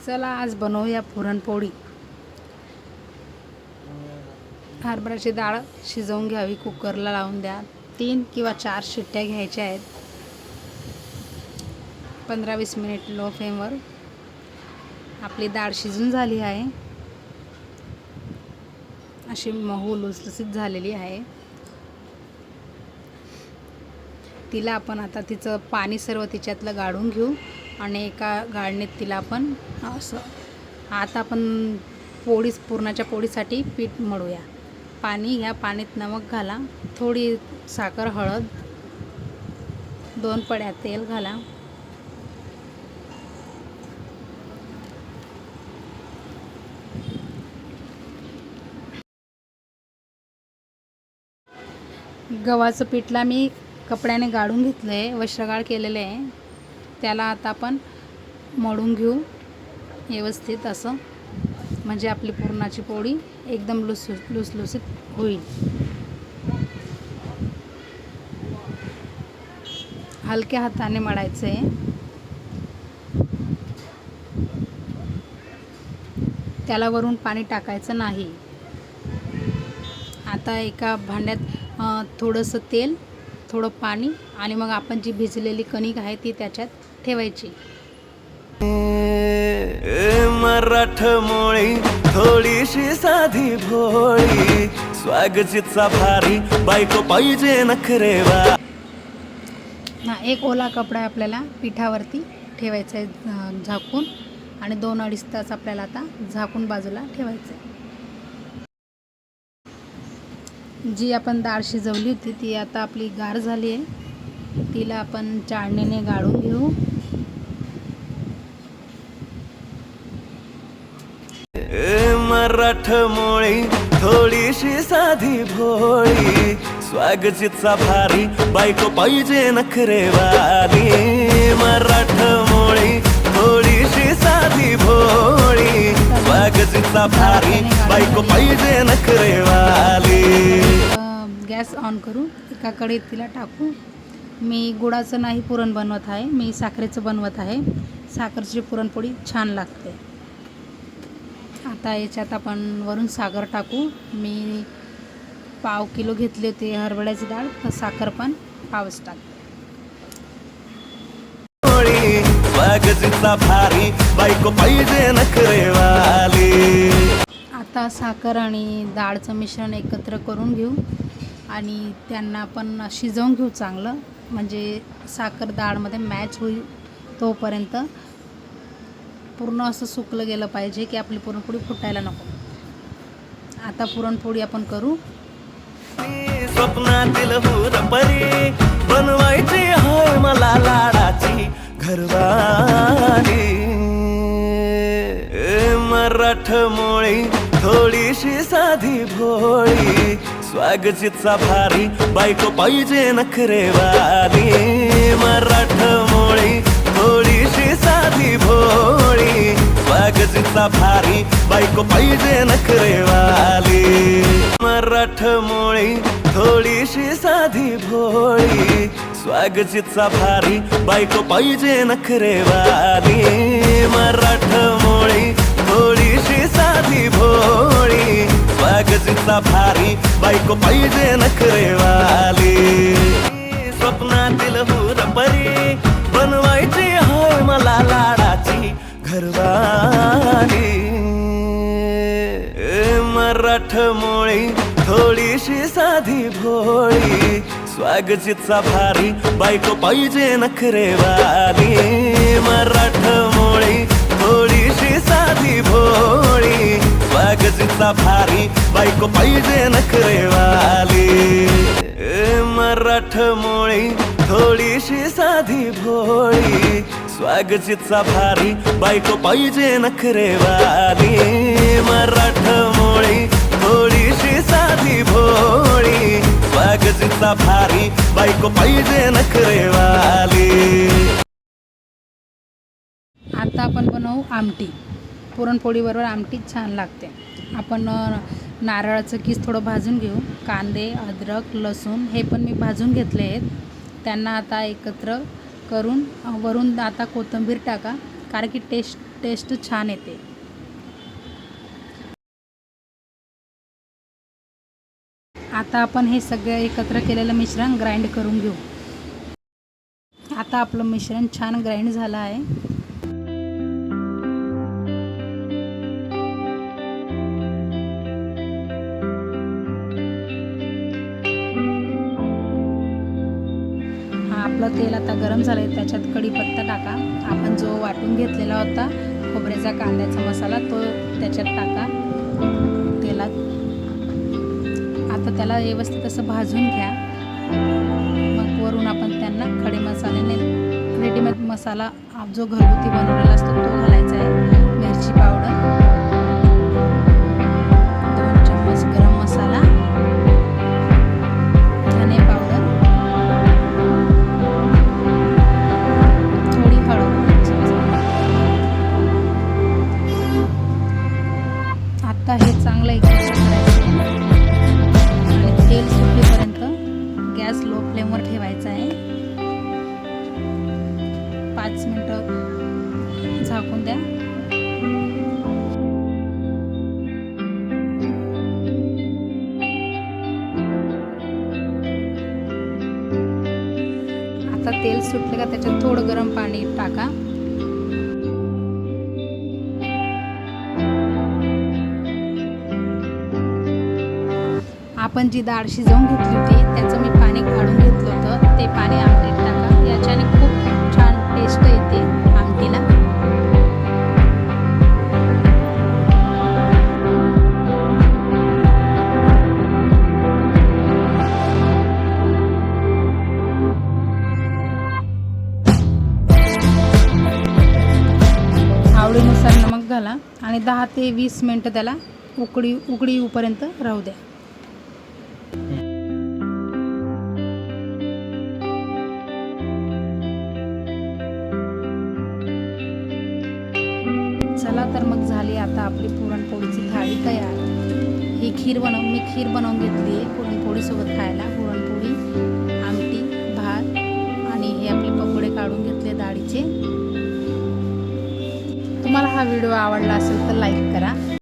चला आज बनवूया पुरणपोळी। हरभऱ्याची डाळ शिजवून घ्यावी, कुकरला लावून द्या। 3 किंवा 4 शिट्ट्या घ्यायच्या आहेत। 15-20 मिनिट लो फ्लेमवर। आपली डाळ शिजून झाली आहे, अशी मऊ लुसलुसीत झालेली आहे। तिला आपण आता तिचं पाणी सर्व तिच्यातलं गाळून घेऊ आणि एका गाळणीत तिला आपण असं आता आपण पुरणाच्या पोळीसाठी पीठ मळूया। पाणी घ्या, पाण्यात नमक घाला, थोडी साखर, हळद, 2 पड्या तेल घाला। गव्हाचं पिठला मी कपड्याने गाळून घेतलं आहे, वस्त्रगाळ केलेलं आहे। त्याला आता आपण मळून घेऊ व्यवस्थित असं, म्हणजे आपली पुरणाची पोळी एकदम लुसलुसीत होईल। हलक्या हाताने मळायचं आहे। त्याला वरून पाणी टाकायचं नाही। आता एका भांड्यात थोडंसं तेल, थोडं पाणी आणि मग आपण जी भिजलेली कणिक आहे ती त्याच्यात ठेवायची। मराठमोळी थोडीशी साधी भोळी, स्वागतीचा भारी बायको पाहिजे नखरेवा। एक ओला कपडा आपल्याला पिठावरती ठेवायचा आहे झाकून, आणि 2-2.5 तास आपल्याला आता झाकून बाजूला ठेवायचं आहे। जी आपण डाळ शिजवली होती ती आता आपली गार झाली आहे। तिला आपण चाळणीने गाळून घेऊ। मराठमोळी थोडीशी साधी भोळी, स्वागतीचा भारी बायको पाहिजे नखरेवाली। मराठमोळी थोडीशी साधी भोळी, स्वागतीचा भारी बायको पाहिजे नखरेवाली। गॅस ऑन करू, एका कढईत तिला टाकू। मी गुळाचं नाही पुरण बनवत आहे, मी साखरेचं बनवत आहे। साखरेची पुरणपोळी छान लागते। आता याच्यात आपण वरून साखर टाकू। मी पाव किलो घेतली होती हरभऱ्याची डाळ, तर साखर पण पावच टाकते। स्वागतीचा भारी बायको पाहिजे नखरेवाली। आता साखर आणि डाळचं मिश्रण एकत्र करून घेऊ आणि त्यांना आपण शिजवून घेऊ चांगलं, म्हणजे साखर डाळमध्ये मॅच होईल तोपर्यंत। पूर्ण असं सुकलं गेलं पाहिजे की आपली पुरणपोळी फुटायला नको। आता पुरणपोळी आपण करू। स्वप्नातील हुरपरी बनवायची हाय मला लाडाची घरवाली। मराठमोळी थोडीशी साधी भोळी, स्वागतीचा भारी बायको पाहिजे नखरेवाली। मराठमोळी थोडीशी साधी भोळी, स्वागतीचा भारी बायको पाहिजे नखरेवाली। मराठमोळी थोडीशी साधी भोळी, स्वागतीचा भारी बायको पाहिजे नखरेवाली। मराठमोळी थोडीशी साधी भोळी, स्वागतीचा भारी बायको पाहिजे नखरेवाली। स्वप्नातील हुरपरी बनवायची हाय मला लाडाची घरवाली। मराठमोळी थोडीशी साधी भोळी, स्वागतीचा भारी बायको पाहिजे नखरेवाली। मराठमोळी थोडीशी साधी भोळी, स्वागतीचा भारी बायको पाहिजे नखरेवाली। मराठमोळी थोडीशी साधी भोळी, स्वागतीचा भारी बायको पाहिजे नखरेवाली। मराठमोळी थोडीशी साधी भोळी, स्वागतीचा भारी बायको पाहिजे नखरेवाली। आता आपण बनवू आमटी। पुरणपोळीबरोबर आमटी छान लागते। आपण नारळाचं किस थोडं भाजून घेऊ। कांदे, अद्रक, लसूण हे पण मी भाजून घेतले आहेत। त्यांना आता एकत्र करून वरून आता कोथिंबीर टाका, कारण की टेस्ट टेस्ट छान येते. आता आपण हे सगळं एकत्र केलेलं मिश्रण ग्राइंड करून घेऊ. आता आपलं मिश्रण छान ग्राइंड झालं आहे. आपलं तेल आता गरम झालं आहे. त्याच्यात कढीपत्ता टाका. आपण जो वाटून घेतलेला होता खोबऱ्याचा कांद्याचा मसाला तो त्याच्यात टाका तेलात. आता त्याला व्यवस्थित असं भाजून घ्या. मग वरून आपण त्यांना खडे मसाल्याने रेडीमेड मसाला जो घरगुती बनवलेला असतो तो घालायचा आहे. मिरची पावडर, 2 चम्मच गरम मसाला, धने पावडर, थोडी हळद. आता हे चांगलं एकत्र करायचं आणि तेल सुटेपर्यंत गॅस लो फ्लेमवर ठेवायचा आहे. 5 मिनिटं झाकून द्या. आता तेल सुटले का त्याच्यात थोडं गरम पाणी टाका. आपण जी डाळ शिजवून घेतली होती त्याचं मी पाणी काढून घेतलं होतं. ते पाणी आमटीत टाका. याच्याने खूप छान टेस्ट येते आमटीला. आवडीनुसार नमक घाला आणि 10 ते 20 मिनिटं त्याला उकडी येऊपर्यंत राहू द्या. चला तर मग झाली आता आपली पुरणपोळीची थाळी तयार. ही मी खीर बनवून घेतली आहे पुरणपोळीसोबत खायला. पुरणपोळी, आमटी, भात आणि हे आपले पकोडे काढून घेतले डाळीचे. तुम्हाला हा व्हिडिओ आवडला असेल तर लाईक करा.